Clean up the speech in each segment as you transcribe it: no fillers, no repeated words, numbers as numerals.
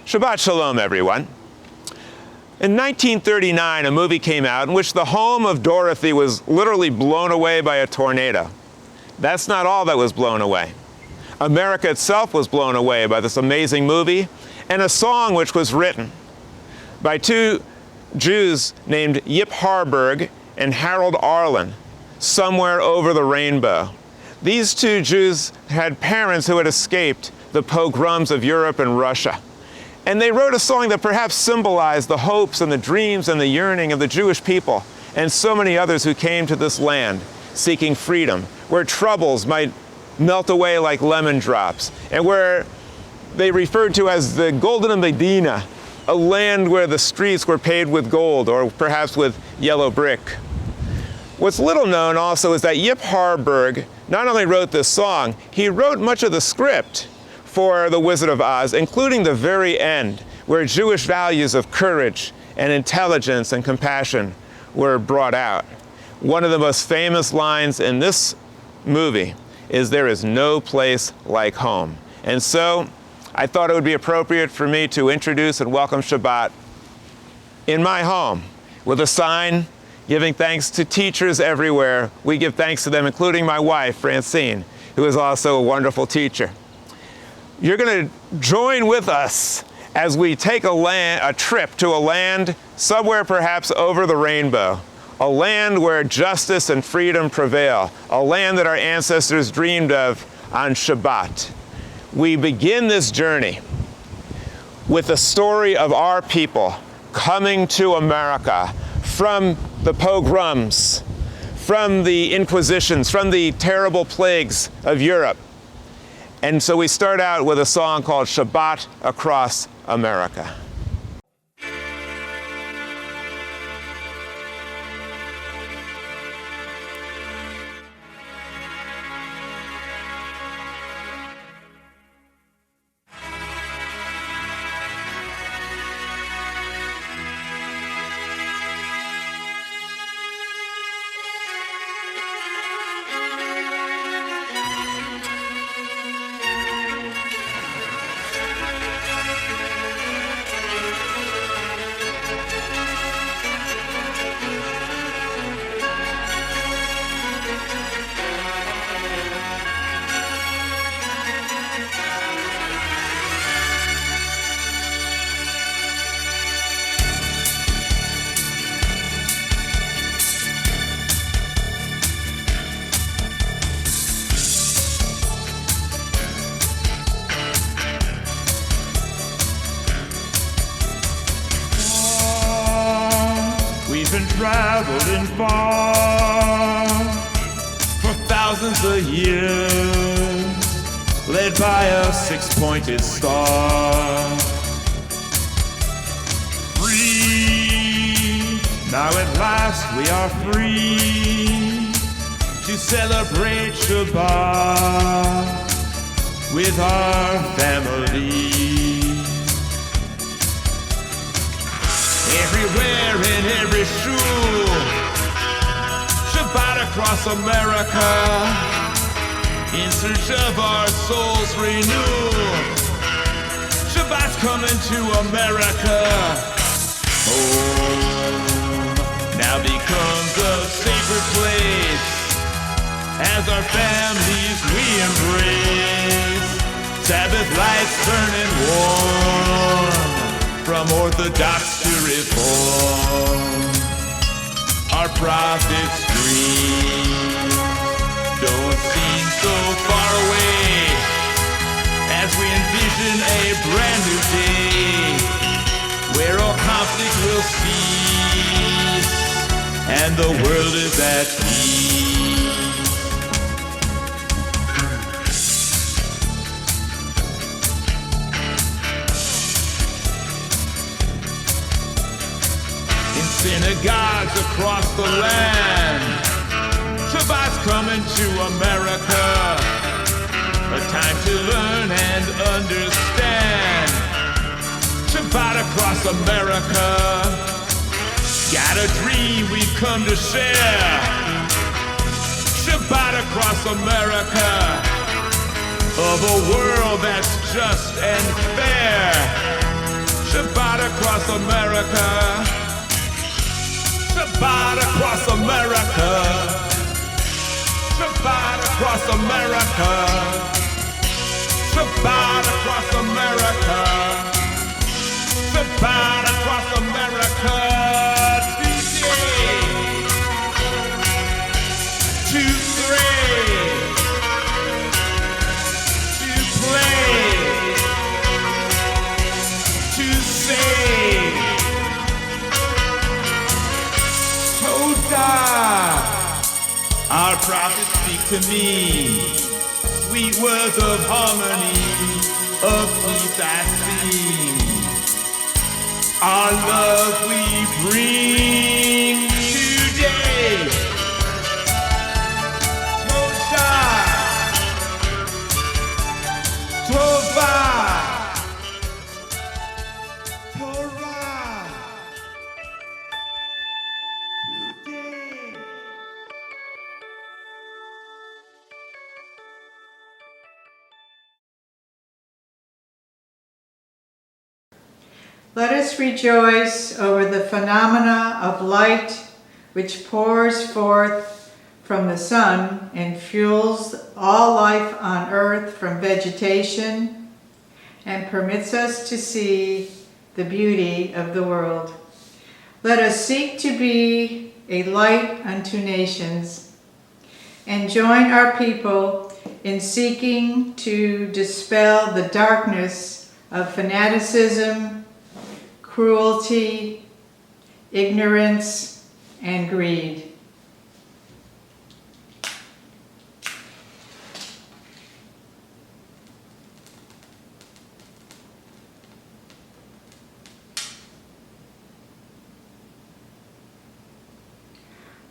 Shabbat Shalom, everyone. In 1939, a movie came out in which the home of Dorothy was literally blown away by a tornado. That's not all that was blown away. America itself was blown away by this amazing movie and a song which was written by two Jews named Yip Harburg and Harold Arlen, Somewhere Over the Rainbow. These two Jews had parents who had escaped the pogroms of Europe and Russia. And they wrote a song that perhaps symbolized the hopes and the dreams and the yearning of the Jewish people and so many others who came to this land seeking freedom, where troubles might melt away like lemon drops, and where they referred to as the Golden Medina, a land where the streets were paved with gold or perhaps with yellow brick. What's little known also is that Yip Harburg not only wrote this song, he wrote much of the script for The Wizard of Oz, including the very end, where Jewish values of courage and intelligence and compassion were brought out. One of the most famous lines in this movie is, "There is no place like home." And so I thought it would be appropriate for me to introduce and welcome Shabbat in my home with a sign giving thanks to teachers everywhere. We give thanks to them, including my wife, Francine, who is also a wonderful teacher. You're going to join with us as we take a trip to a land somewhere perhaps over the rainbow, a land where justice and freedom prevail, a land that our ancestors dreamed of on Shabbat. We begin this journey with the story of our people coming to America from the pogroms, from the inquisitions, from the terrible plagues of Europe. And so we start out with a song called Shabbat Across America. Traveling far for thousands of years, led by a six-pointed star. Free, now at last we are free to celebrate Shabbat with our family. Everywhere in every shul, Shabbat across America, in search of our souls renewal. Shabbat's coming to America. Home now becomes a sacred place as our families we embrace. Sabbath lights turning warm from Orthodox to Reform. Our prophets' dreams don't seem so far away as we envision a brand new day where all conflict will cease and the world is at peace. Synagogues across the land, Shabbat's coming to America, a time to learn and understand. Shabbat across America, got a dream we've come to share. Shabbat across America, of a world that's just and fair. across America. Shabbat across America. Shabbat across America. Shabbat across America. Shabbat across America. Today, to pray, to play, to sing. Todah, our prophets speak to me sweet words of harmony, of peace I sing. Our love we bring today. Todah, Tovah, Torah, today. Let us rejoice over the phenomena of light which pours forth from the sun and fuels all life on earth from vegetation and permits us to see the beauty of the world. Let us seek to be a light unto nations and join our people in seeking to dispel the darkness of fanaticism, cruelty, ignorance, and greed.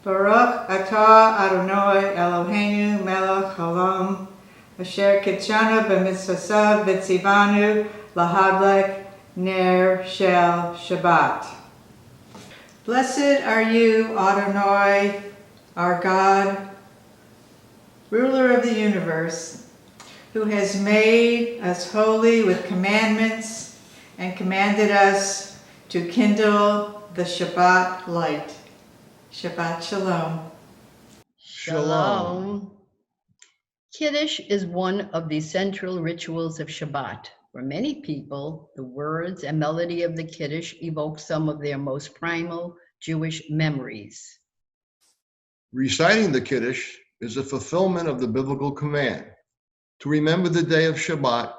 Baruch atah Adonai Eloheinu melech haolam asher kitshanu b'mitzvosav v'tzivanu lahadlek ner shel Shabbat. Blessed are you, Adonai, our God, ruler of the universe, who has made us holy with commandments and commanded us to kindle the Shabbat light. Shabbat Shalom. Shalom. Kiddush is one of the central rituals of Shabbat. For many people, the words and melody of the Kiddush evoke some of their most primal Jewish memories. Reciting the Kiddush is a fulfillment of the biblical command to remember the day of Shabbat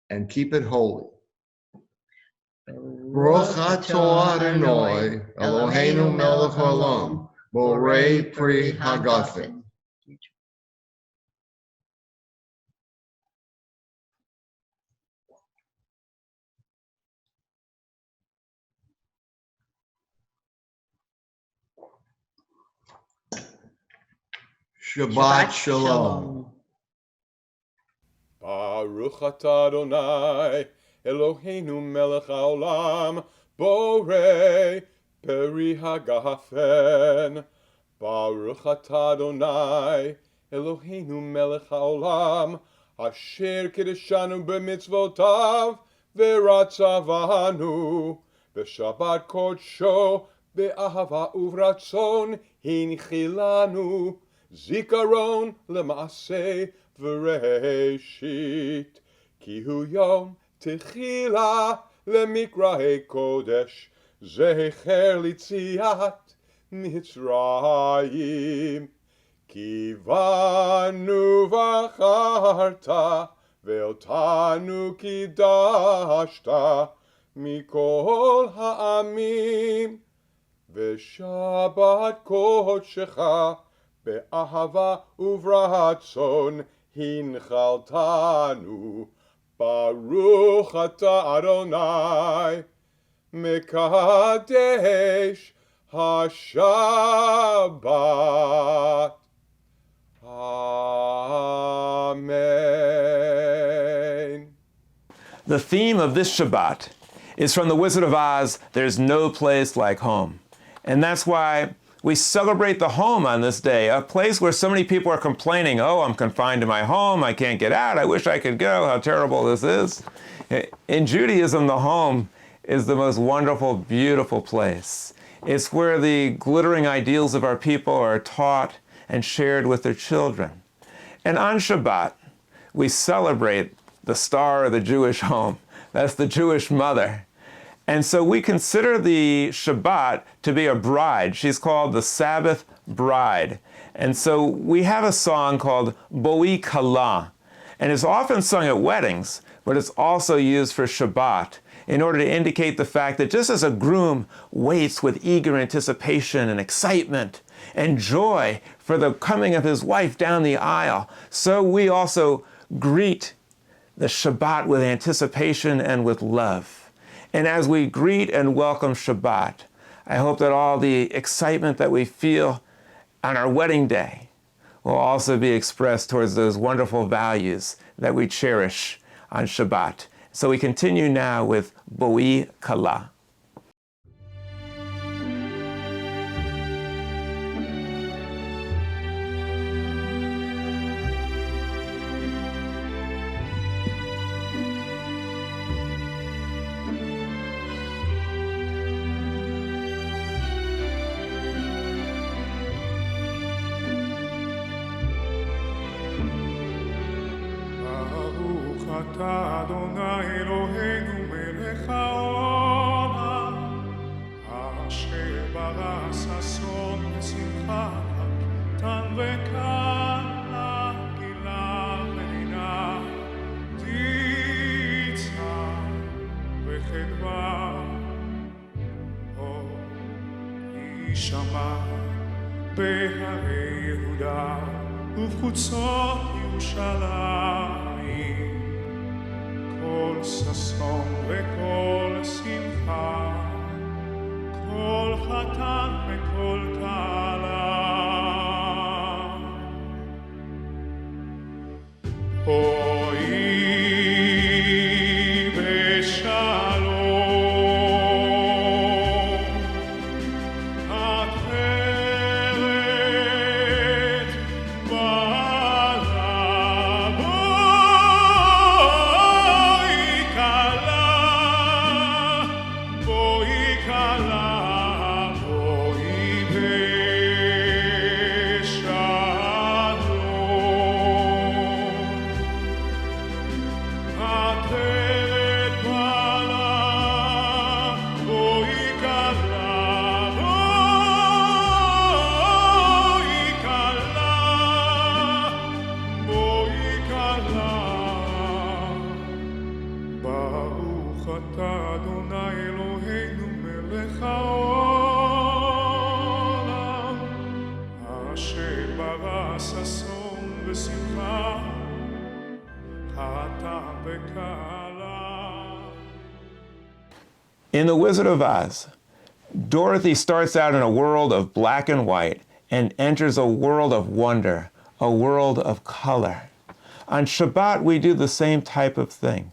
and keep it holy. Baruch atah Adonai Eloheinu melech haolam borei pri hagafen. Shabbat Shalom. Baruch atah Adonai Eloheinu melech haolam borei peri hagafen. Baruch atah Adonai Eloheinu melech haolam asher kiddushanu b'mitzvotav v'ratzavanu b'shabbat kodsho be'ahava uvratzon hinchilanu zikaron lema'aseh v'reshit ki hu yom techila lemikrahei kodesh zecher litziat mitzrayim ki vanu v'acharta ve'otanu kiddashta mikol ha'amim v'shabbat kodshecha be'ahava uvratzon hinchaltanu. Baruch atah Adonai mekadesh HaShabbat. Amen. The theme of this Shabbat is from The Wizard of Oz, There's No Place Like Home. And that's why we celebrate the home on this day, a place where so many people are complaining, oh, I'm confined to my home, I can't get out, I wish I could go, how terrible this is. In Judaism, the home is the most wonderful, beautiful place. It's where the glittering ideals of our people are taught and shared with their children. And on Shabbat, we celebrate the star of the Jewish home. That's the Jewish mother. And so we consider the Shabbat to be a bride. She's called the Sabbath bride. And so we have a song called Boi Kala. And it's often sung at weddings, but it's also used for Shabbat in order to indicate the fact that just as a groom waits with eager anticipation and excitement and joy for the coming of his wife down the aisle, so we also greet the Shabbat with anticipation and with love. And as we greet and welcome Shabbat, I hope that all the excitement that we feel on our wedding day will also be expressed towards those wonderful values that we cherish on Shabbat. So we continue now with Boi Kala. אתה אדוני אלוהינו מלך העולם אשר ברא ששון ושמחה תן וקלה גילה ולינה תצהר וחדווה יישמע בהרי יהודה ובחוצות ירושלים כל ששון וכל שמחה, כל חתן וכל כלה. בואי בשלום, עטרת בעלה, בואי כלה, בואי כלה, בואי בשלום. עטרת בעלה, בואי כלה, בואי כלה, בואי כלה. ברוך אתה אדוני אלוהינו מלך העולם אשר ברא ששון ושמחה חתן וכלה. In The Wizard of Oz, Dorothy starts out in a world of black and white and enters a world of wonder, a world of color. On Shabbat, we do the same type of thing.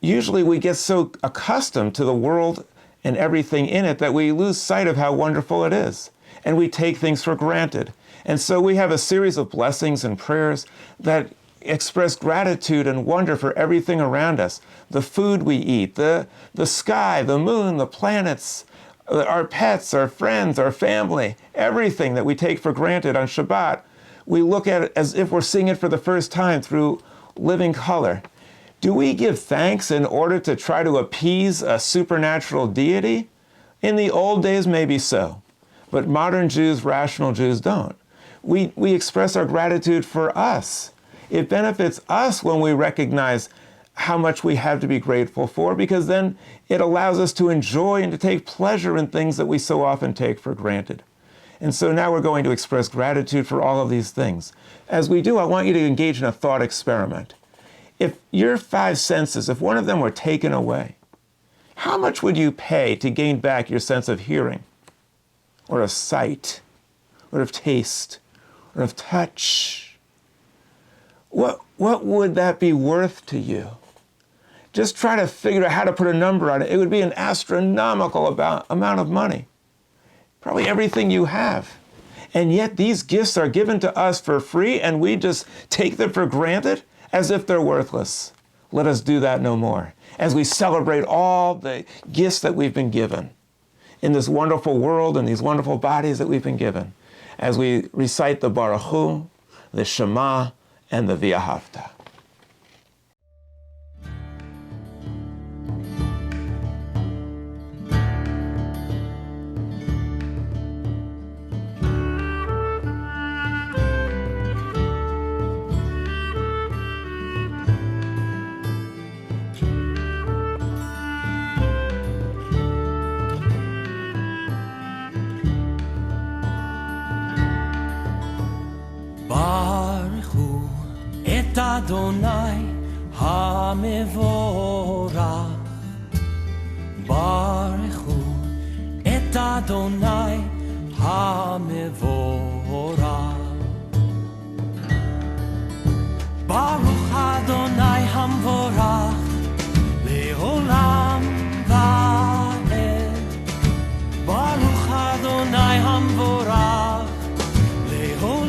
Usually we get so accustomed to the world and everything in it that we lose sight of how wonderful it is, and we take things for granted. And so we have a series of blessings and prayers that express gratitude and wonder for everything around us. The food we eat, the sky, the moon, the planets, our pets, our friends, our family, everything that we take for granted on Shabbat, we look at it as if we're seeing it for the first time through living color. Do we give thanks in order to try to appease a supernatural deity? In the old days, maybe so. But modern Jews, rational Jews, don't. We express our gratitude for us. It benefits us when we recognize how much we have to be grateful for, because then it allows us to enjoy and to take pleasure in things that we so often take for granted. And so now we're going to express gratitude for all of these things. As we do, I want you to engage in a thought experiment. If your five senses, if one of them were taken away, how much would you pay to gain back your sense of hearing, or of sight, or of taste, or of touch? What would that be worth to you? Just try to figure out how to put a number on it. It would be an astronomical amount of money. Probably everything you have. And yet these gifts are given to us for free, and we just take them for granted as if they're worthless. let us do that no more. As we celebrate all the gifts that we've been given in this wonderful world and these wonderful bodies that we've been given, as we recite the Baruch Hu, the Shema, and the V'ahavta. ברכו את אדוני המבורך, ברכו את אדוני המבורך. ברוך אדוני המבורך לעולם ועד. ברוך אדוני המבורך לעולם.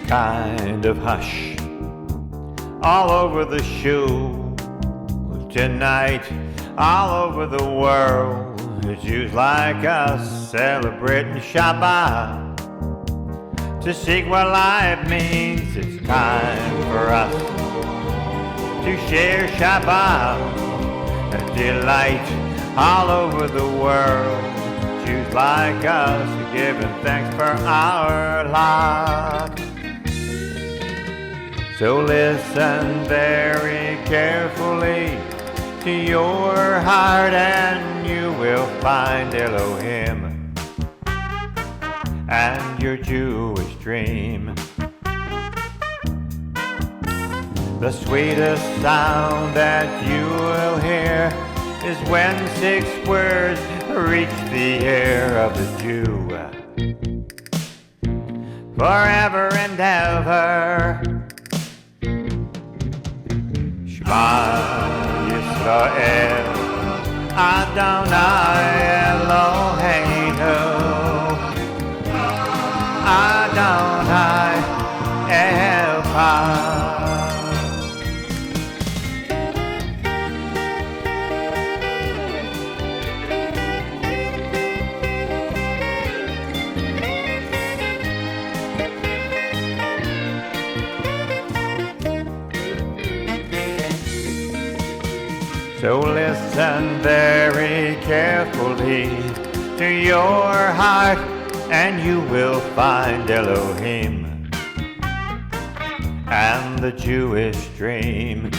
Kind of hush all over the shoe tonight, all over the world. Jews like us celebrating Shabbat to seek what life means. It's time for us to share Shabbat, a delight all over the world. Jews like us are giving thanks for our lot. So listen very carefully to your heart and you will find Elohim and your Jewish dream. The sweetest sound that you will hear is when 6 words reach the ear of the Jew. Forever and ever. Shema Yisrael, Adonai Eloheinu, Adonai Echad. So listen very carefully to your heart and you will find Elohim and the Jewish dream.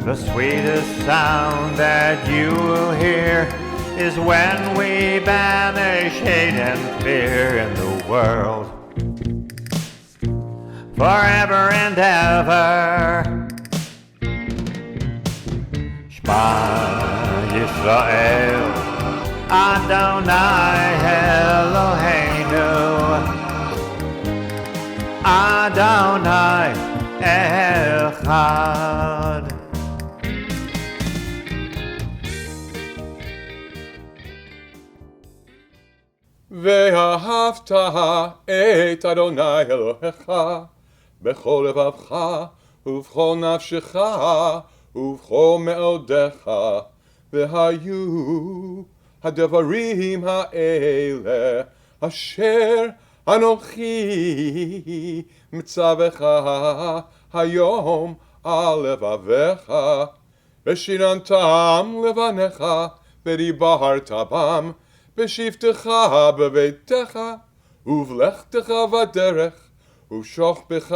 The sweetest sound that you will hear is when we banish hate and fear in the world. Forever and ever. Shema Yisrael, Adonai Eloheinu, Adonai Echad. ואהבת את אדוני אלוהיך בכל לבבך ובכל נפשך ובכל מאודיך, והיו הדברים האלה אשר אנוכי מצווך היום על לבביך, ושיננתם לבניך ודיברת בם בשבתך בביתך ובלכתך בדרך ובשוכבך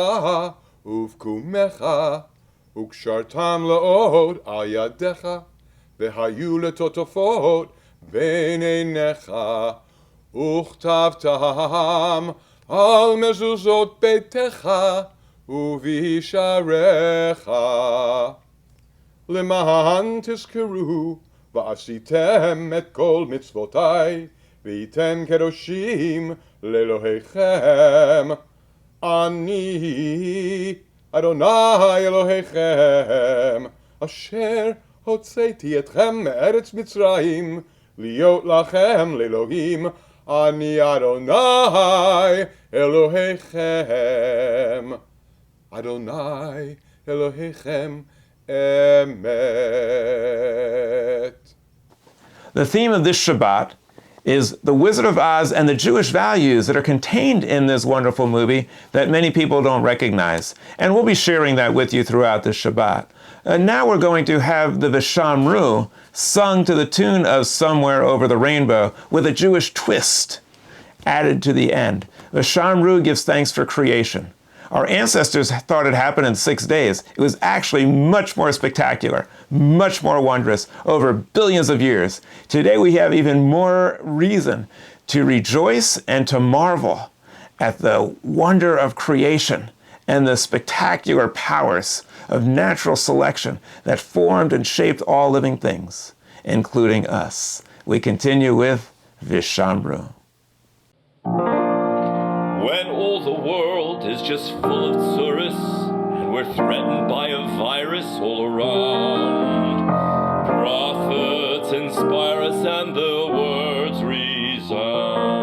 ובקומך, וקשרתם לעוד על ידיך, והיו לטוטפות בין עיניך, וכתבתם על מזוזות ביתך ובשעריך, למען תזכרו ועשיתם את כל מצוותי v'yitem kedoshim le'Elohechem. Ani Adonai Elohechem, asher hotzeiti etchem me'eretz Mitzrayim, liot lachem le'Elohim. Ani Adonai Elohechem. Adonai Elohechem emet. The theme of this Shabbat is the Wizard of Oz and the Jewish values that are contained in this wonderful movie that many people don't recognize. And we'll be sharing that with you throughout the Shabbat. Now we're going to have the Vishamru sung to the tune of Somewhere Over the Rainbow with a Jewish twist added to the end. Vishamru gives thanks for creation. Our ancestors thought it happened in 6 days. It was actually much more spectacular, much more wondrous, over billions of years. Today we have even more reason to rejoice and to marvel at the wonder of creation and the spectacular powers of natural selection that formed and shaped all living things, including us. We continue with Vishamru. When all the world is just full of tsuris, and we're threatened by a virus all around, prophets inspire us and the words resound.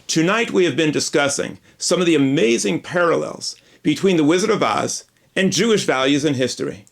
Tonight we have been discussing some of the amazing parallels between the Wizard of Oz and Jewish values and history.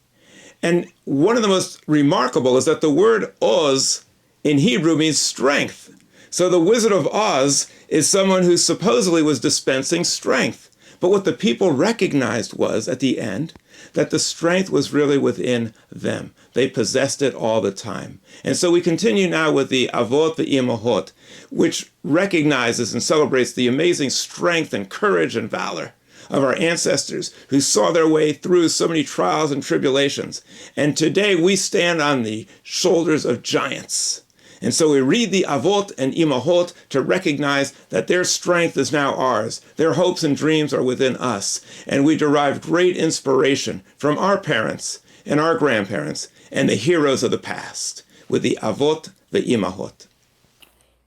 And one of the most remarkable is that the word Oz in Hebrew means strength. So the Wizard of Oz is someone who supposedly was dispensing strength. But what the people recognized was, at the end, that the strength was really within them. They possessed it all the time. And so we continue now with the Avot V'Imahot, which recognizes and celebrates the amazing strength and courage and valor of our ancestors who saw their way through so many trials and tribulations. And today we stand on the shoulders of giants. And so we read the Avot and Imahot to recognize that their strength is now ours. Their hopes and dreams are within us. And we derive great inspiration from our parents and our grandparents and the heroes of the past with the Avot ve'Imahot.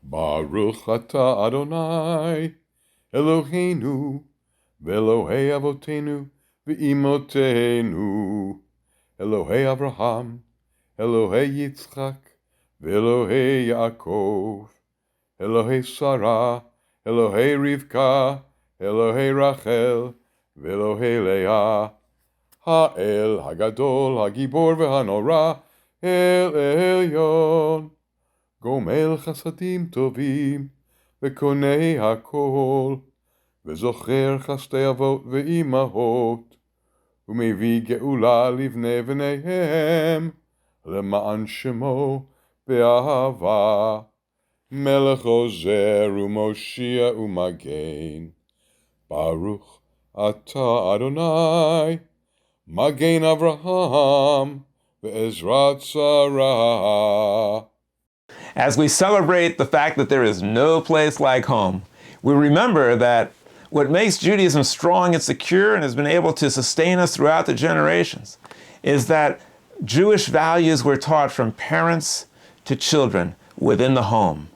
Baruch atah Adonai, Eloheinu, ve'Elohei avotenu, ve'imotenu, Elohei Avraham, Elohei Yitzchak, ve'Elohei Yaakov, Elohei Sarah, Elohei Rivka, Elohei Rachel, ve'Elohei Leah, Ha'el Hagadol, Hagibor ve'Hanora, El Elyon, גומל חסדים טובים, וקונה הכל, וזוכר חסדי אבות ואימהות, ומביא גאולה לבני בניהם, למען שמו באהבה. מלך עוזר ומושיע ומגן, ברוך אתה אדוני, מגן אברהם, ועזרת שרה. As we celebrate the fact that there is no place like home, we remember that what makes Judaism strong and secure and has been able to sustain us throughout the generations is that Jewish values were taught from parents to children within the home.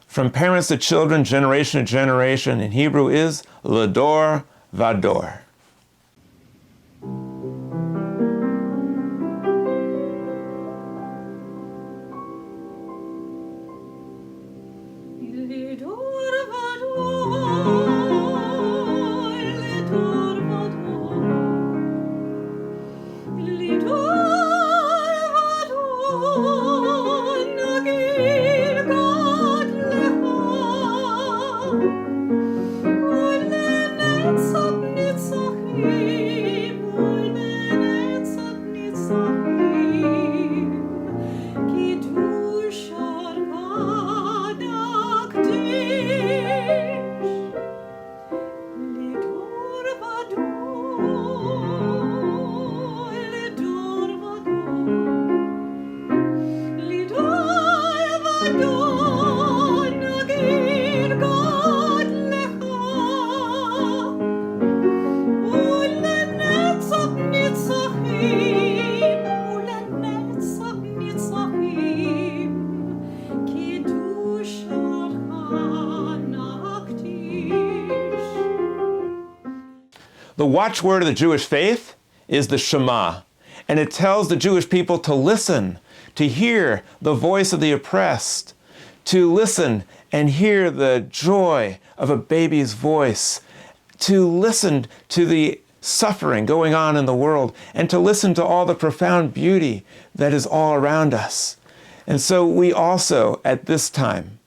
From parents to children, generation to generation, in Hebrew is L'Dor Va-Dor. The watchword of the Jewish faith is the Shema, and it tells the Jewish people to listen, to hear the voice of the oppressed, to listen and hear the joy of a baby's voice, to listen to the suffering going on in the world, and to listen to all the profound beauty that is all around us. And so we also, at this time,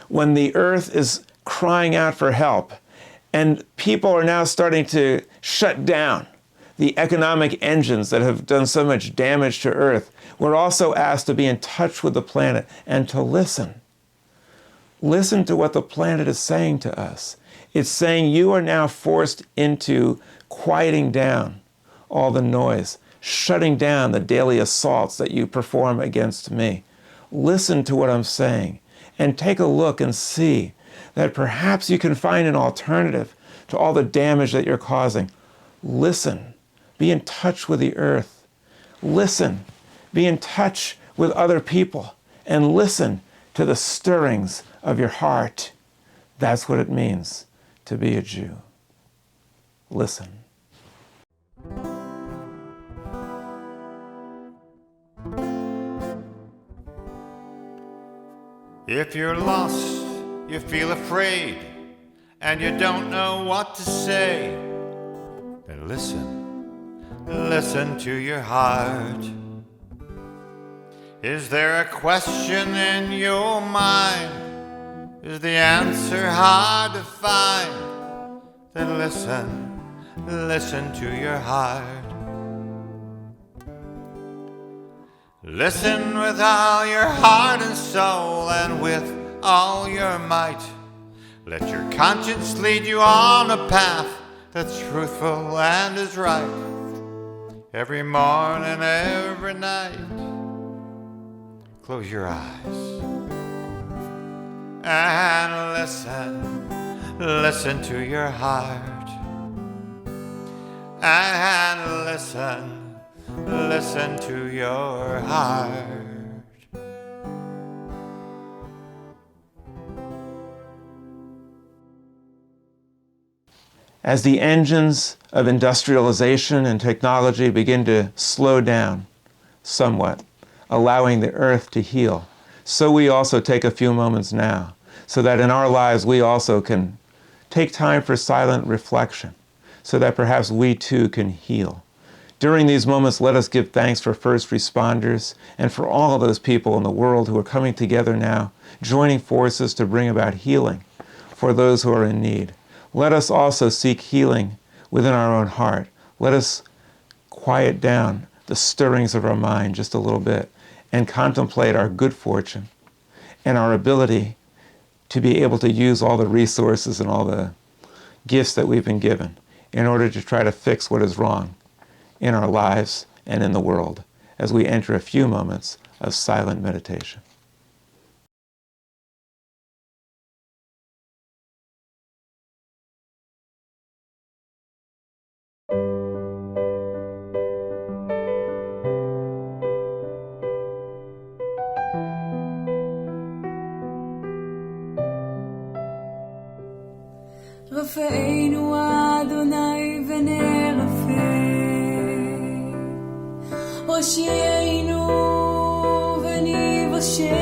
when the earth is crying out for help, and people are now starting to shut down the economic engines that have done so much damage to Earth, we're also asked to be in touch with the planet and to listen. Listen to what the planet is saying to us. It's saying you are now forced into quieting down all the noise, shutting down the daily assaults that you perform against me. Listen to what I'm saying and take a look and see that perhaps you can find an alternative to all the damage that you're causing. Listen. Be in touch with the earth. Listen. Be in touch with other people. And listen to the stirrings of your heart. That's what it means to be a Jew. Listen. If you're lost, you feel afraid, and you don't know what to say, then listen to your heart. Is there a question in your mind? Is the answer hard to find? Then listen to your heart. Listen with all your heart and soul and with all your might. Let your conscience lead you on a path that's truthful and is right. Every morning, every night, close your eyes and listen to your heart. And listen to your heart. As the engines of industrialization and technology begin to slow down somewhat, allowing the earth to heal, so we also take a few moments now, so that in our lives we also can take time for silent reflection, so that perhaps we too can heal. During these moments, let us give thanks for first responders and for all of those people in the world who are coming together now, joining forces to bring about healing for those who are in need. Let us also seek healing within our own heart. Let us quiet down the stirrings of our mind just a little bit and contemplate our good fortune and our ability to be able to use all the resources and all the gifts that we've been given in order to try to fix what is wrong in our lives and in the world as we enter a few moments of silent meditation. רפאנו אדוני ונרפא, הושיענו וניוושע,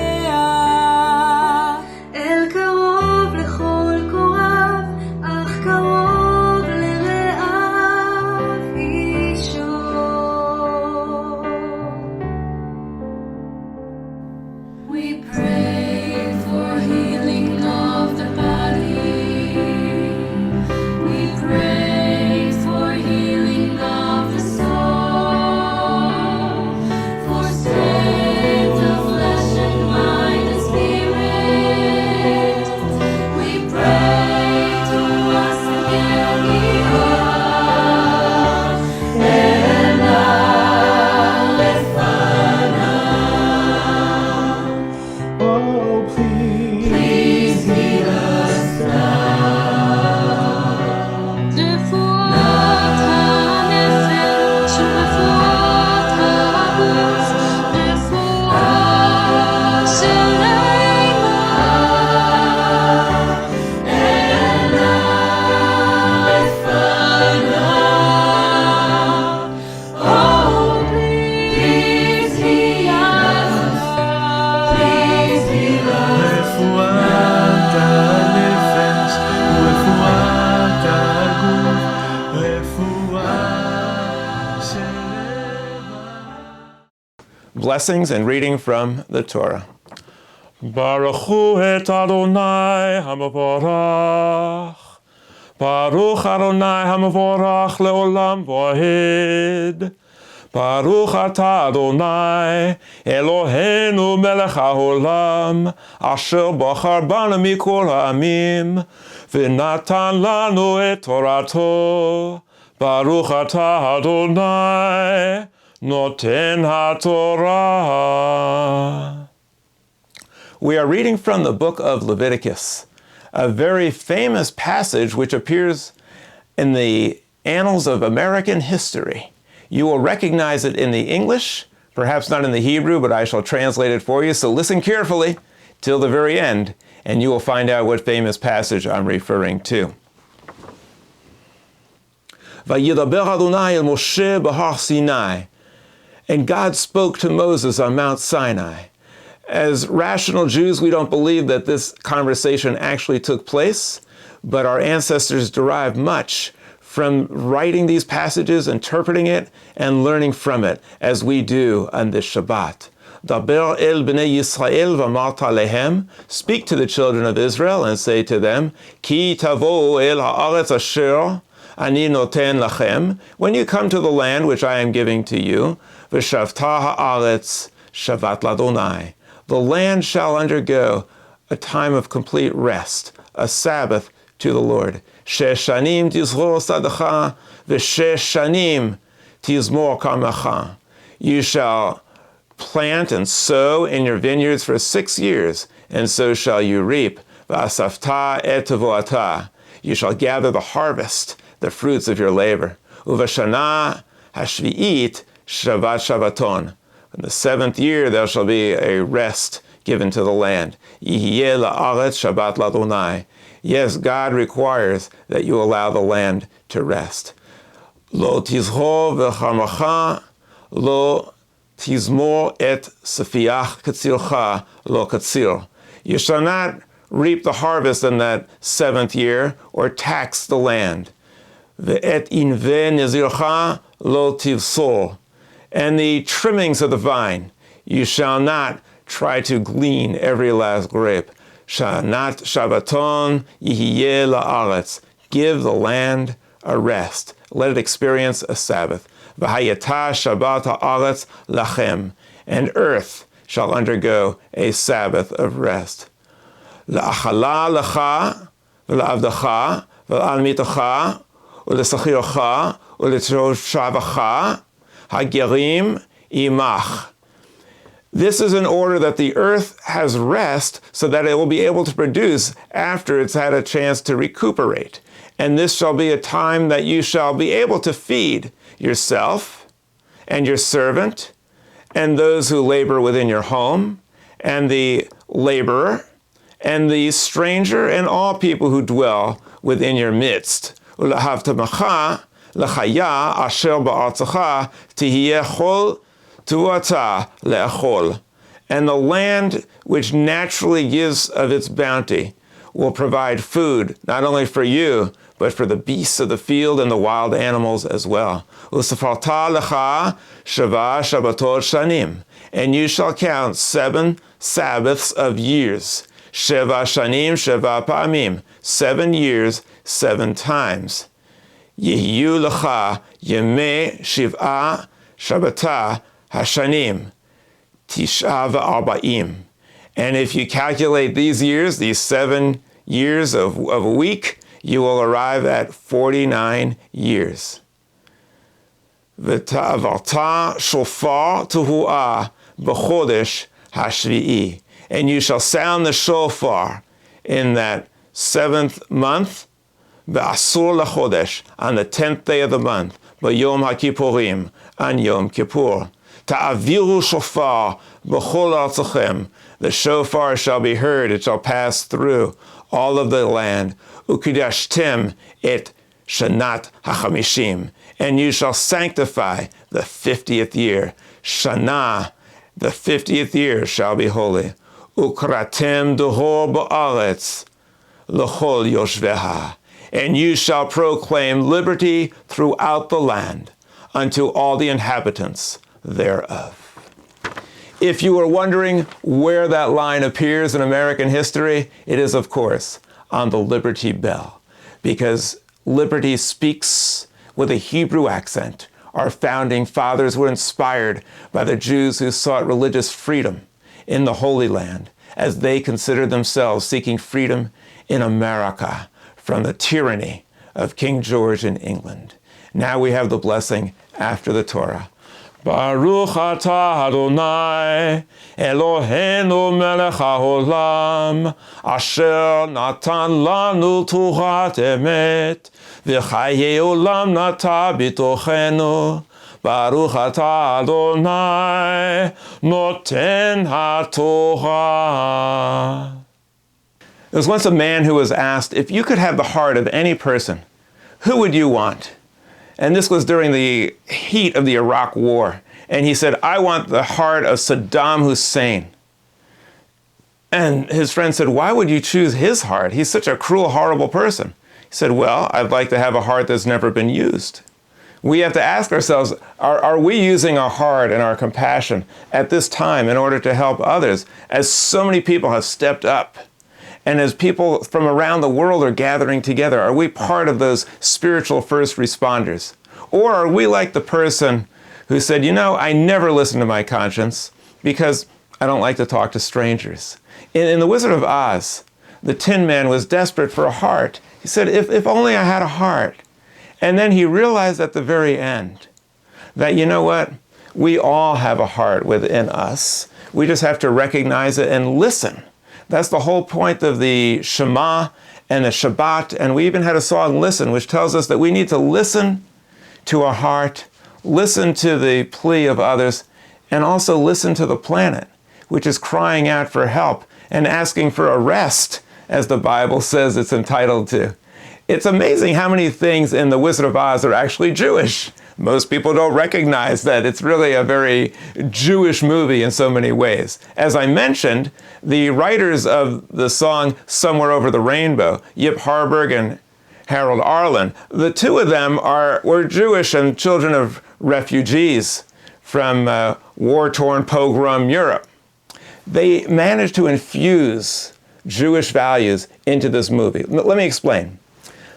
אל קרוב לכל קורב, אך קרוב לרעב אישו. We pray for healing of the body. Pray for healing of the soul, for strength of flesh and mind and spirit. We pray to us again, and oh, please heal us now. Blessings and reading from the Torah. Baruch hu et Adonai hamavorach. Baruch Adonai hamavorach leolam vo'ed. Baruch atah Adonai Eloheinu melech haolam asher bachar banu mikol ha'amim v'natan lanu et torato. Baruch atah Adonai Noten HaTorah. We are reading from the book of Leviticus, a very famous passage which appears in the annals of American history. You will recognize it in the English, perhaps not in the Hebrew, but I shall translate it for you. So listen carefully till the very end, and you will find out what famous passage I'm referring to. Vayidaber Adonai el Moshe b'har Sinai. And God spoke to Moses on Mount Sinai. As rational Jews, we don't believe that this conversation actually took place, but our ancestors derived much from writing these passages, interpreting it, and learning from it, as we do on this Shabbat. Daber el bnei Yisrael v'amarta lehem. Speak to the children of Israel and say to them, Ki tavo el haaretz asher ani noten lachem. When you come to the land which I am giving to you, v'shavta haaretz shavat ladonai. The land shall undergo a time of complete rest, a Sabbath to the Lord. Shesh shanim tizror sadacha, v'shesh shanim tizmor kamacha. You shall plant and sow in your vineyards for 6 years, and so shall you reap. V'asafta et tevoata. You shall gather the harvest, the fruits of your labor. Uvashana hashvi'it Shabbat Shabbaton. In the 7th year there shall be a rest given to the land. Yihyeh la'aretz Shabbat l'Adonai. Yes, God requires that you allow the land to rest. Lo tizho v'charmacha, lo tizmor et sefiach katzilcha lo katzil. You shall not reap the harvest in that 7th year or tax the land. Ve'et inve nizircha lo tivsol. And the trimmings of the vine, you shall not try to glean every last grape. Shanat Shabbaton yihyeh la'aretz. Give the land a rest. Let it experience a Sabbath. V'hayata Shabbat ha'aretz lachem. And earth shall undergo a Sabbath of rest. La'achala lecha v'la'avdacha v'la'almitacha u'lesachirocha u'letoshavcha hagerim imach. This is in order that the earth has rest so that it will be able to produce after it's had a chance to recuperate. And this shall be a time that you shall be able to feed yourself and your servant and those who labor within your home and the laborer and the stranger and all people who dwell within your midst. Ulahavtamacha l'chaya asher ba'artzacha tihiyeh chol tuata le'achol. And the land which naturally gives of its bounty will provide food not only for you, but for the beasts of the field and the wild animals as well. Usafarta lecha shava shabbatot shanim. And you shall count 7 Sabbaths of years. Sheva shanim sheva pa'amim. 7 years, 7 times. Yehiyu lecha yemei shiv'a shabbata hashanim. Tisha v'arba'im. And if you calculate these years, these 7 years of a week, you will arrive at 49 years. V'ta'avarta shofar tuhu'ah b'chodesh hashvi'i. And you shall sound the shofar in that 7th month, b'asur lachodesh, on the 10th day of the month, b'yom ha'kippurim, on Yom Kippur. Ta'aviru shofar b'chol artzachem. The shofar shall be heard, it shall pass through all of the land. Ukidashtem et shanat hachamishim. And you shall sanctify the 50th year. Shana, the 50th year shall be holy. Ukratem duhor ba'aretz l'chol yoshveha. And you shall proclaim liberty throughout the land unto all the inhabitants thereof. If you were wondering where that line appears in American history, it is, of course, on the Liberty Bell, because liberty speaks with a Hebrew accent. Our founding fathers were inspired by the Jews who sought religious freedom in the Holy Land, as they considered themselves seeking freedom in America from the tyranny of King George in England. Now we have the blessing after the Torah. Baruch atah Adonai, Eloheinu melech haolam, asher natan lanu Torah emet, v'chayei olam nata bitochenu. Baruch atah Adonai, noten haTorah. There was once a man who was asked, if you could have the heart of any person, who would you want? And this was during the heat of the Iraq War. And he said, I want the heart of Saddam Hussein. And his friend said, why would you choose his heart? He's such a cruel, horrible person. He said, well, I'd like to have a heart that's never been used. We have to ask ourselves, are we using our heart and our compassion at this time in order to help others, as so many people have stepped up? And as people from around the world are gathering together, are we part of those spiritual first responders? Or are we like the person who said, you know, I never listen to my conscience because I don't like to talk to strangers? In The Wizard of Oz, the Tin Man was desperate for a heart. He said, if only I had a heart. And then he realized at the very end that, you know what? We all have a heart within us. We just have to recognize it and listen. That's the whole point of the Shema and the Shabbat. And we even had a song, Listen, which tells us that we need to listen to our heart, listen to the plea of others, and also listen to the planet, which is crying out for help and asking for a rest, as the Bible says it's entitled to. It's amazing how many things in The Wizard of Oz are actually Jewish. Most people don't recognize that. It's really a very Jewish movie in so many ways. As I mentioned, the writers of the song Somewhere Over the Rainbow, Yip Harburg and Harold Arlen, the two of them were Jewish and children of refugees from war-torn pogrom Europe. They managed to infuse Jewish values into this movie. Let me explain.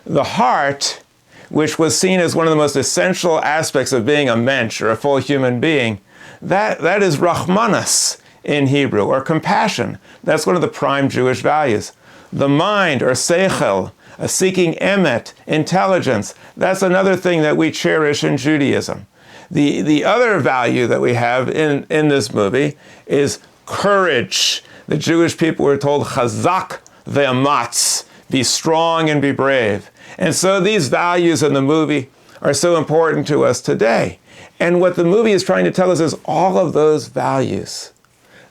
The heart, which was seen as one of the most essential aspects of being a mensch, or a full human being, that is Rahmanas in Hebrew, or compassion. That's one of the prime Jewish values. The mind, or seichel, seeking emet, intelligence, that's another thing that we cherish in Judaism. The other value that we have in this movie is courage. The Jewish people were told, chazak ve'amatz, be strong and be brave. And so these values in the movie are so important to us today. And what the movie is trying to tell us is all of those values,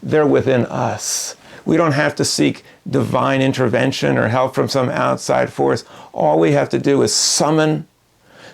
they're within us. We don't have to seek divine intervention or help from some outside force. All we have to do is summon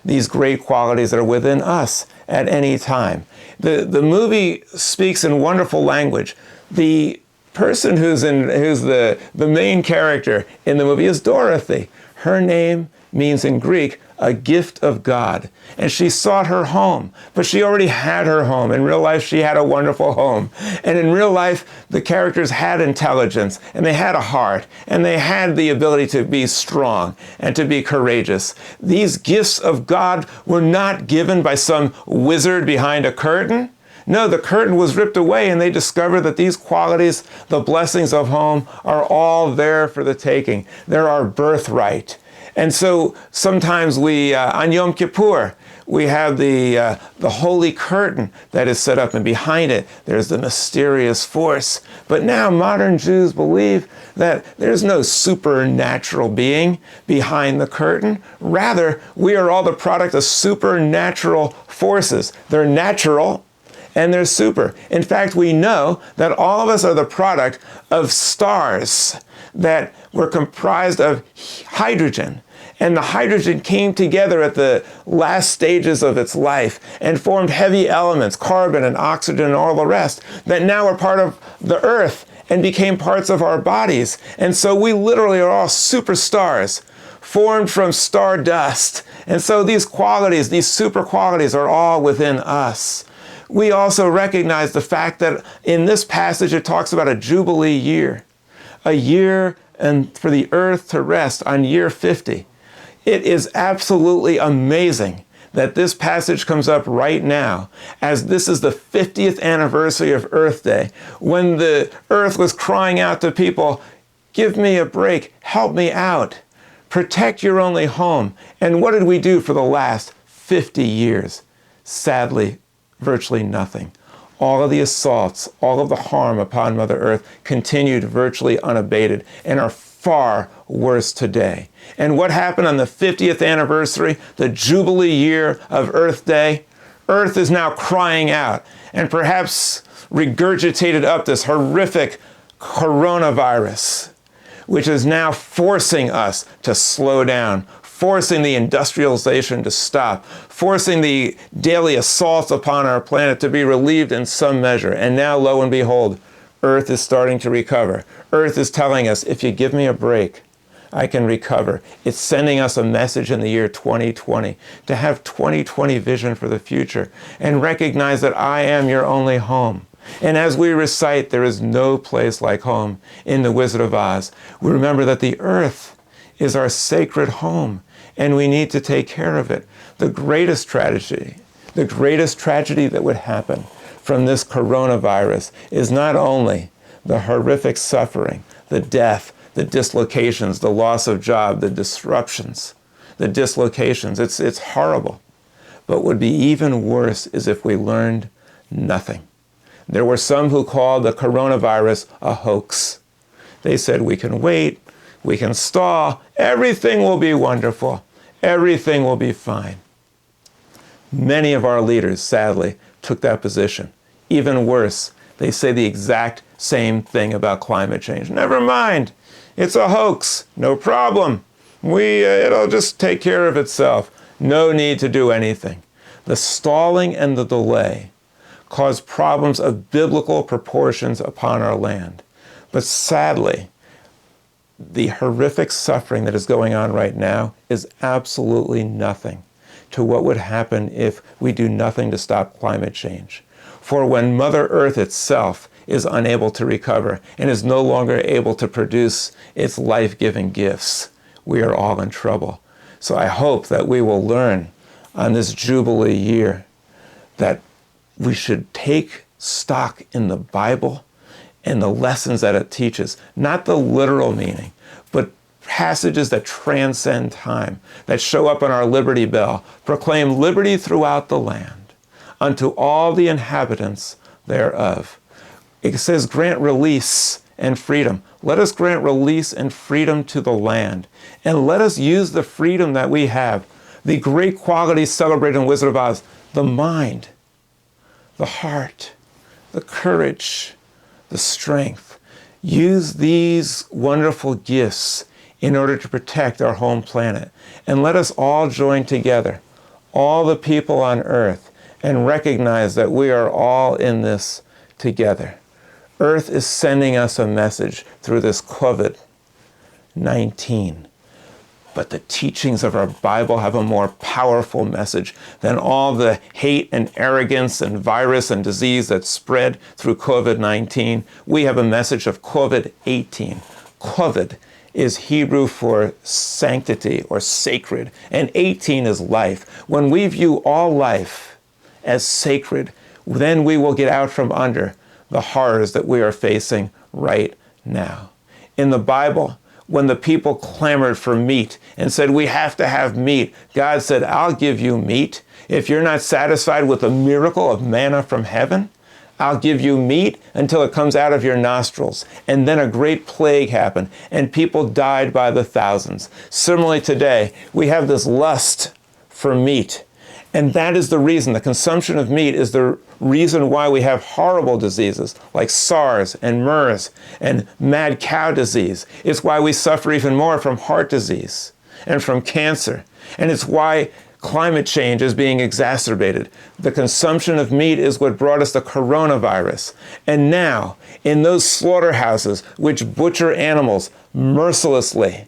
these great qualities that are within us at any time. The movie speaks in wonderful language. The person who's the main character in the movie is Dorothy. Her name means in Greek, a gift of God. And she sought her home, but she already had her home. In real life, she had a wonderful home. And in real life, the characters had intelligence, and they had a heart, and they had the ability to be strong and to be courageous. These gifts of God were not given by some wizard behind a curtain. No, the curtain was ripped away, and they discovered that these qualities, the blessings of home, are all there for the taking. They're our birthright. And so sometimes on Yom Kippur, we have the holy curtain that is set up, and behind it, there's the mysterious force. But now modern Jews believe that there's no supernatural being behind the curtain. Rather, we are all the product of supernatural forces. They're natural, and they're super. In fact, we know that all of us are the product of stars that were comprised of hydrogen. And the hydrogen came together at the last stages of its life and formed heavy elements, carbon and oxygen and all the rest, that now are part of the earth and became parts of our bodies. And so we literally are all superstars, formed from stardust. And so these qualities, these super qualities, are all within us. We also recognize the fact that in this passage it talks about a Jubilee year, a year and for the earth to rest on year 50. It is absolutely amazing that this passage comes up right now, as this is the 50th anniversary of Earth Day, when the earth was crying out to people, give me a break, help me out, protect your only home. And what did we do for the last 50 years? Sadly, virtually nothing. All of the assaults, all of the harm upon Mother Earth continued virtually unabated and are far worse today. And what happened on the 50th anniversary, the Jubilee year of Earth Day? Earth is now crying out and perhaps regurgitated up this horrific coronavirus, which is now forcing us to slow down, forcing the industrialization to stop, forcing the daily assaults upon our planet to be relieved in some measure. And now, lo and behold, Earth is starting to recover. Earth is telling us, if you give me a break, I can recover. It's sending us a message in the year 2020 to have 2020 vision for the future and recognize that I am your only home. And as we recite, there is no place like home in The Wizard of Oz, we remember that the earth is our sacred home and we need to take care of it. The greatest tragedy that would happen from this coronavirus is not only the horrific suffering, the death, the dislocations, the loss of job, the disruptions, the dislocations. It's horrible. But what would be even worse is if we learned nothing. There were some who called the coronavirus a hoax. They said, we can wait, we can stall, everything will be wonderful, everything will be fine. Many of our leaders, sadly, took that position. Even worse, they say the exact same thing about climate change. Never mind, it's a hoax, no problem. It'll just take care of itself. No need to do anything. The stalling and the delay cause problems of biblical proportions upon our land. But sadly, the horrific suffering that is going on right now is absolutely nothing to what would happen if we do nothing to stop climate change. For when Mother Earth itself is unable to recover and is no longer able to produce its life-giving gifts, we are all in trouble. So I hope that we will learn on this Jubilee year that we should take stock in the Bible and the lessons that it teaches, not the literal meaning, but passages that transcend time, that show up on our Liberty Bell, proclaim liberty throughout the land unto all the inhabitants thereof. It says grant release and freedom. Let us grant release and freedom to the land, and let us use the freedom that we have, the great qualities celebrated in Wizard of Oz, the mind, the heart, the courage, the strength. Use these wonderful gifts in order to protect our home planet. And let us all join together, all the people on earth, and recognize that we are all in this together. Earth is sending us a message through this COVID-19. But the teachings of our Bible have a more powerful message than all the hate and arrogance and virus and disease that spread through COVID-19. We have a message of COVID-18. COVID is Hebrew for sanctity or sacred, and 18 is life. When we view all life as sacred, then we will get out from under the horrors that we are facing right now. In the Bible, when the people clamored for meat and said, we have to have meat, God said, I'll give you meat. If you're not satisfied with the miracle of manna from heaven, I'll give you meat until it comes out of your nostrils. And then a great plague happened, and people died by the thousands. Similarly today, we have this lust for meat. And that is the reason, the consumption of meat is the reason why we have horrible diseases like SARS and MERS and mad cow disease. It's why we suffer even more from heart disease and from cancer. And it's why climate change is being exacerbated. The consumption of meat is what brought us the coronavirus. And now, in those slaughterhouses which butcher animals mercilessly,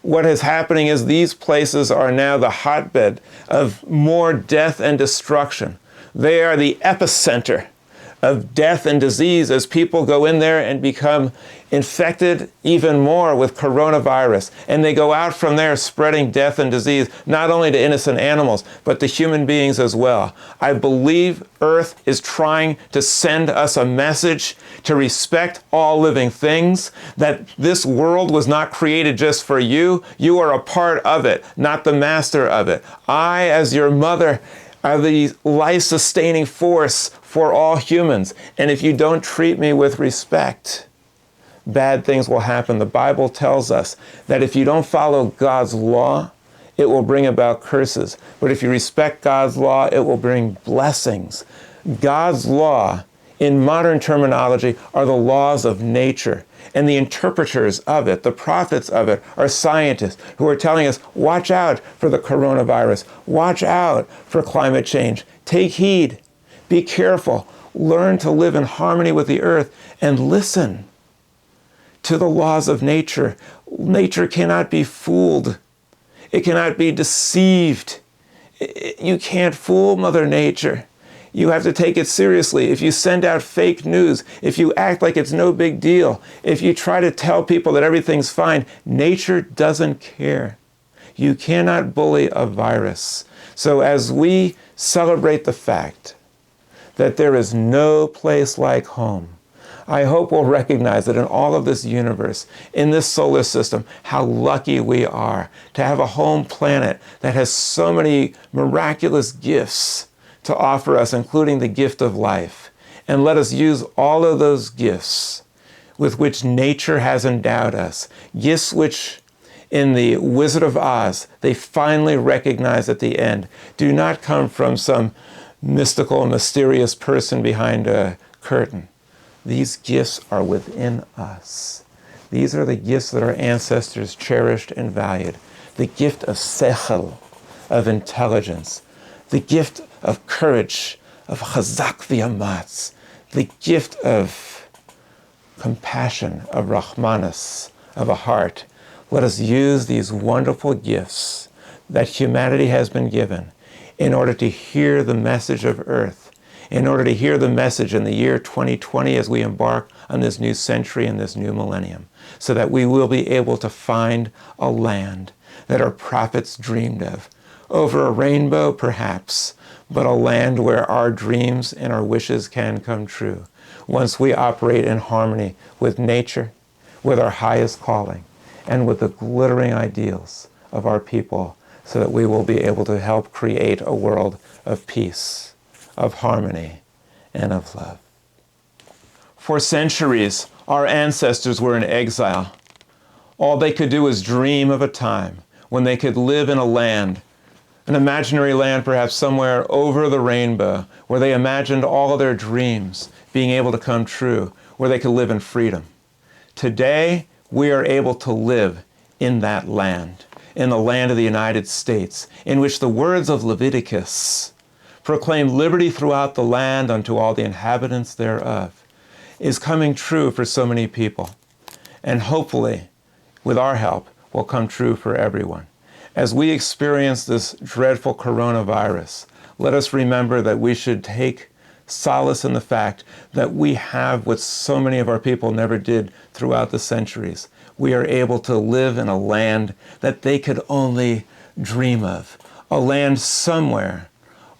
what is happening is these places are now the hotbed of more death and destruction. They are the epicenter of death and disease as people go in there and become infected even more with coronavirus. And they go out from there spreading death and disease, not only to innocent animals, but to human beings as well. I believe Earth is trying to send us a message to respect all living things, that this world was not created just for you. You are a part of it, not the master of it. I, as your mother, are the life-sustaining force for all humans. And if you don't treat me with respect, bad things will happen. The Bible tells us that if you don't follow God's law, it will bring about curses. But if you respect God's law, it will bring blessings. God's law, in modern terminology, are the laws of nature. And the interpreters of it, the prophets of it, are scientists who are telling us, watch out for the coronavirus. Watch out for climate change. Take heed. Be careful. Learn to live in harmony with the earth and listen to the laws of nature. Nature cannot be fooled. It cannot be deceived. You can't fool Mother Nature. You have to take it seriously. If you send out fake news, if you act like it's no big deal, if you try to tell people that everything's fine, nature doesn't care. You cannot bully a virus. So as we celebrate the fact that there is no place like home, I hope we'll recognize that in all of this universe, in this solar system, how lucky we are to have a home planet that has so many miraculous gifts to offer us, including the gift of life. And let us use all of those gifts with which nature has endowed us, gifts which in the Wizard of Oz, they finally recognize at the end, do not come from some mystical, mysterious person behind a curtain. These gifts are within us. These are the gifts that our ancestors cherished and valued. The gift of sechel, of intelligence, the gift of courage, of chazak v'amatz, the gift of compassion, of rahmanas, of a heart. Let us use these wonderful gifts that humanity has been given in order to hear the message of earth, in order to hear the message in the year 2020 as we embark on this new century and this new millennium, so that we will be able to find a land that our prophets dreamed of, over a rainbow perhaps, but a land where our dreams and our wishes can come true once we operate in harmony with nature, with our highest calling, and with the glittering ideals of our people, so that we will be able to help create a world of peace, of harmony, and of love. For centuries, our ancestors were in exile. All they could do was dream of a time when they could live in a land, an imaginary land perhaps somewhere over the rainbow, where they imagined all of their dreams being able to come true, where they could live in freedom. Today, we are able to live in that land, in the land of the United States, in which the words of Leviticus proclaim liberty throughout the land unto all the inhabitants thereof, is coming true for so many people. And hopefully, with our help, will come true for everyone. As we experience this dreadful coronavirus, let us remember that we should take solace in the fact that we have what so many of our people never did throughout the centuries. We are able to live in a land that they could only dream of, a land somewhere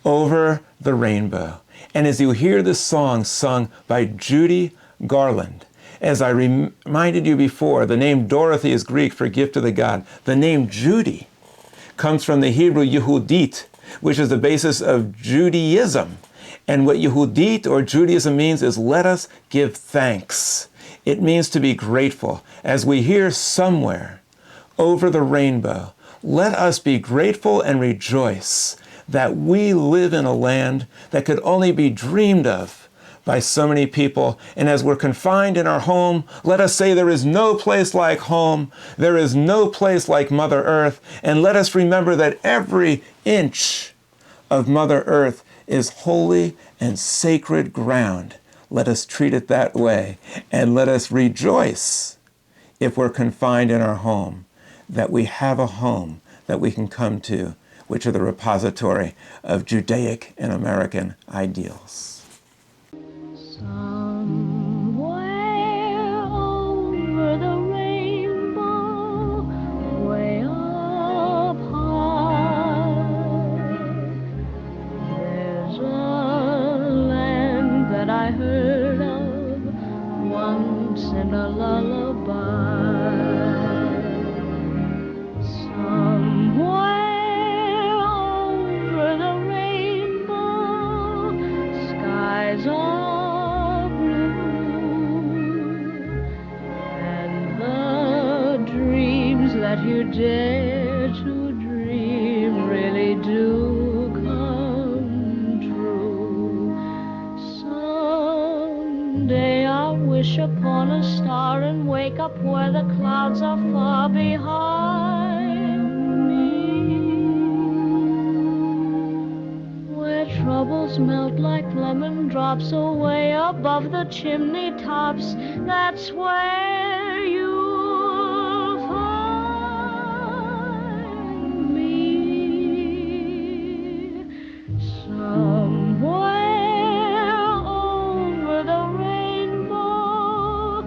over the rainbow. And as you hear this song sung by Judy Garland, as I reminded you before, the name Dorothy is Greek for gift of the God. The name Judy comes from the Hebrew Yehudit, which is the basis of Judaism. And what Yehudit or Judaism means is let us give thanks. It means to be grateful. As we hear somewhere over the rainbow, let us be grateful and rejoice that we live in a land that could only be dreamed of by so many people. And as we're confined in our home, let us say there is no place like home. There is no place like Mother Earth. And let us remember that every inch of Mother Earth is holy and sacred ground. Let us treat it that way. And let us rejoice if we're confined in our home, that we have a home that we can come to, which are the repository of Judaic and American ideals. Somewhere over the rainbow, way up high, there's a land that I heard of once in a lullaby. Somewhere over the rainbow, skies are blue, and the dreams that you dare to dream really do come true. Someday I'll wish upon a star and wake up where the clouds are far behind me, where troubles melt like lemon drops away above the chimney tops. That's where you'll find me. Somewhere over the rainbow,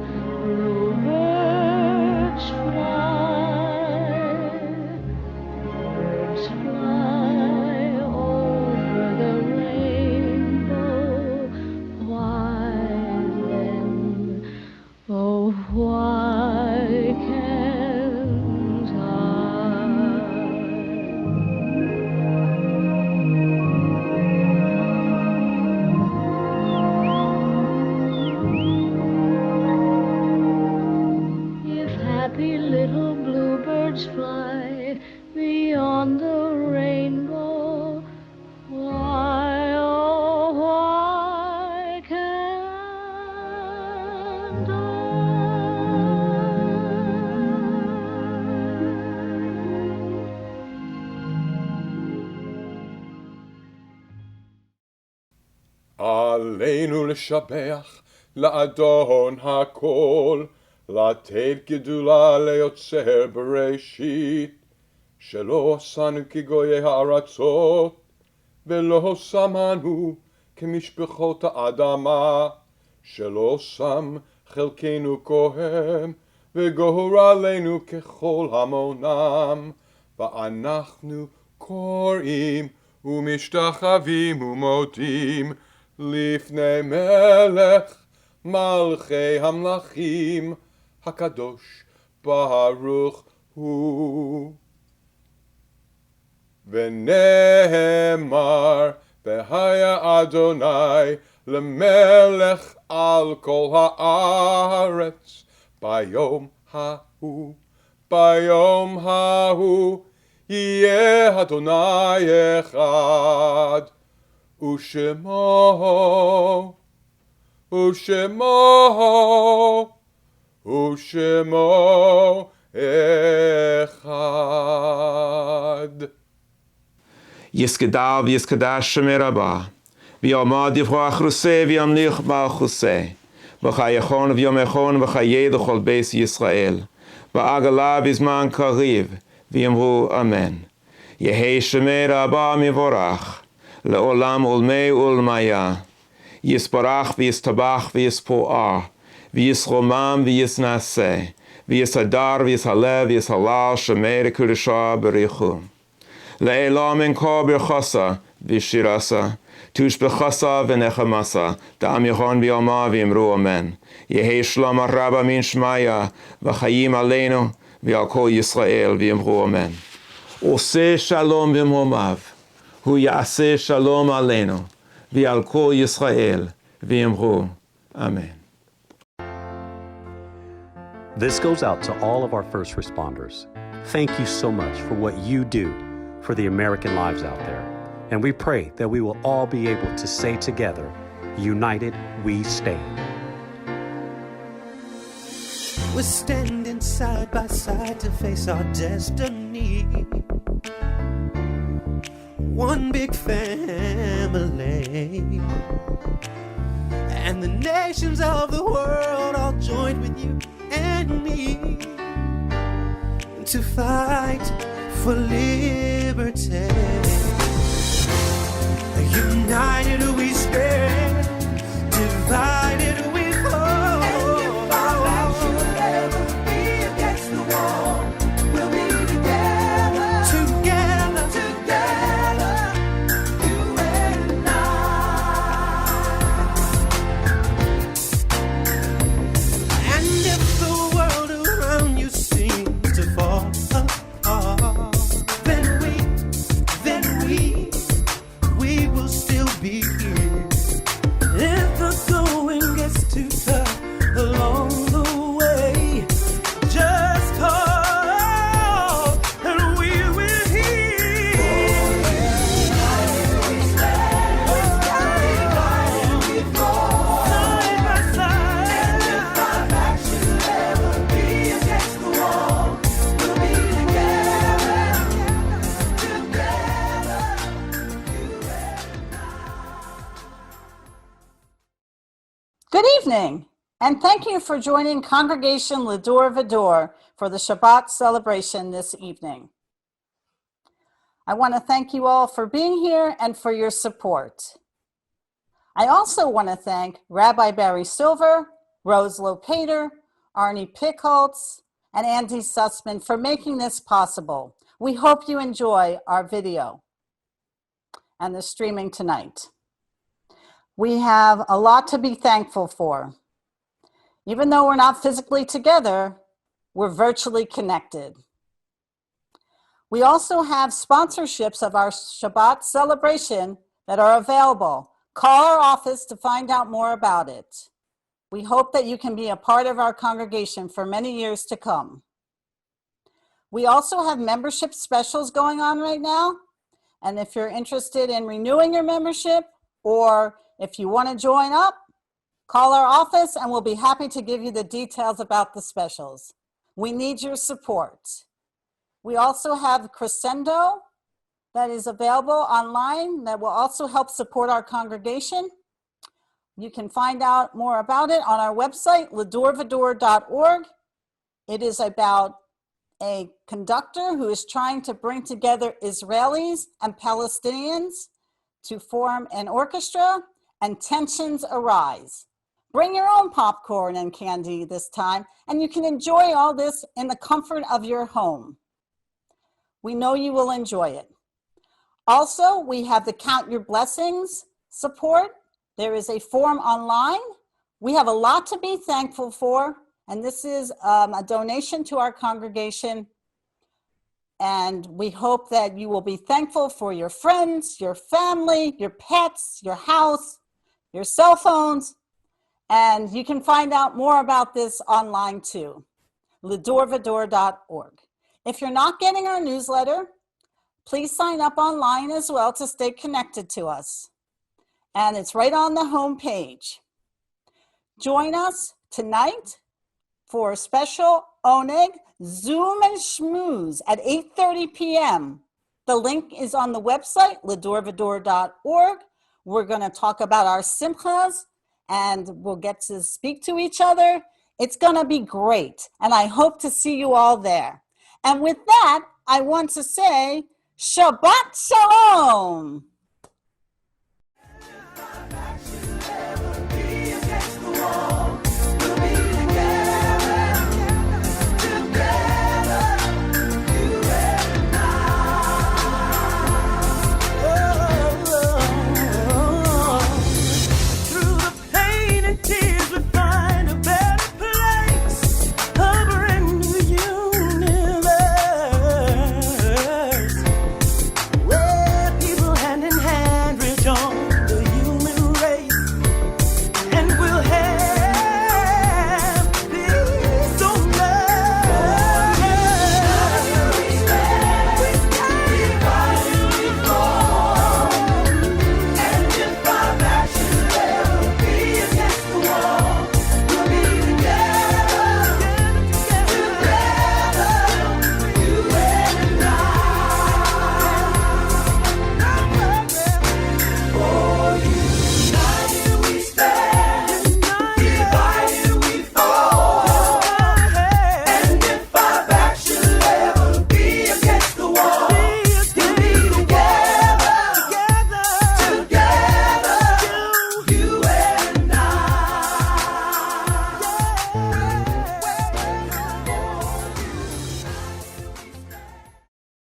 bluebirds fly. Birds fly over the rainbow. Why then, oh why עלינו לשבח לאדון הכל, לתת גדולה ליוצר בראשית, שלא עשנו כגויי הארצות, ולא שמנו כמשפחות האדמה, שלא שם חלקנו כהן, וגורלנו ככל המונם, ואנחנו קוראים ומשתחווים ומודים לפני מלך מלכי המלכים, הקדוש ברוך הוא. ונאמר, והיה אדוני למלך על כל הארץ, ביום ההוא, ביום ההוא, יהיה אדוני אחד, ושמו, ושמו, ושמו אחד. יסגדל ויסקדש שמי רבה, ויעמוד יברח רוסי וימליך מלכוסי, וחייכון ויומכון וחיי לכל בית ישראל, ועגלה בזמן קריב, ויאמרו אמן. יהי שמי רבה מבורך, לעולם ולמי ולמיה, יספרח ויסתבח ויספואר, ויסרומם ויסנשא, ויסדר ויסהלל ויסהלל שמי לקדושה בריחו. לעולם אנקו ברכסה ושירסה, תושבחסה ונחמסה, דעם יחון ביומה ויאמרו אמן. יהי שלום הרבה מן שמיה, וחיים עלינו ועל כל ישראל ויאמרו אמן. עושה שלום במרומיו, הוא יעשה שלום עלינו ועל כל ישראל ויאמרו אמן. This goes out to all of our first responders. Thank you so much for what you do for the American lives out there. And we pray that we will all be able to say together, united we stand. We're standing side by side to face our destiny. One big family. And the nations of the world all joined with you and me to fight for liberty. United we stand, divided we fall. And if our back should ever be against the wall, we'll be together, together, together, you and I. And if the world around you seems to fall apart, then we will still be here. If the going gets too tough along the way, just call and we will hear. United we stand, divided we fall, side by side. And if our back should ever be against the wall, we'll be together, together, you and I. Good evening, and thank you for joining Congregation L'Dor Va-Dor for the Shabbat celebration this evening. I want to thank you all for being here and for your support. I also want to thank Rabbi Barry Silver, Rose Lopater, Arnie Pickholtz, and Andy Sussman for making this possible. We hope you enjoy our video and the streaming tonight. We have a lot to be thankful for. Even though we're not physically together, we're virtually connected. We also have sponsorships of our Shabbat celebration that are available. Call our office to find out more about it. We hope that you can be a part of our congregation for many years to come. We also have membership specials going on right now. And if you're interested in renewing your membership, or if you want to join up, call our office and we'll be happy to give you the details about the specials. We need your support. We also have Crescendo that is available online that will also help support our congregation. You can find out more about it on our website, L'Dor Va-Dor.org. It is about a conductor who is trying to bring together Israelis and Palestinians to form an orchestra, and tensions arise. Bring your own popcorn and candy this time, and you can enjoy all this in the comfort of your home. We know you will enjoy it. Also, we have the Count Your Blessings support. There is a form online. We have a lot to be thankful for, and this is a donation to our congregation. And we hope that you will be thankful for your friends, your family, your pets, your house, your cell phones. And you can find out more about this online too, L'Dor Va-Dor.org. If you're not getting our newsletter, please sign up online as well to stay connected to us. And it's right on the home page. Join us tonight for a special Oneg Zoom and Schmooze at 8:30 p.m. The link is on the website, L'Dor Va-Dor.org. We're going to talk about our simchas, and we'll get to speak to each other. It's going to be great, and I hope to see you all there. And with that, I want to say Shabbat Shalom.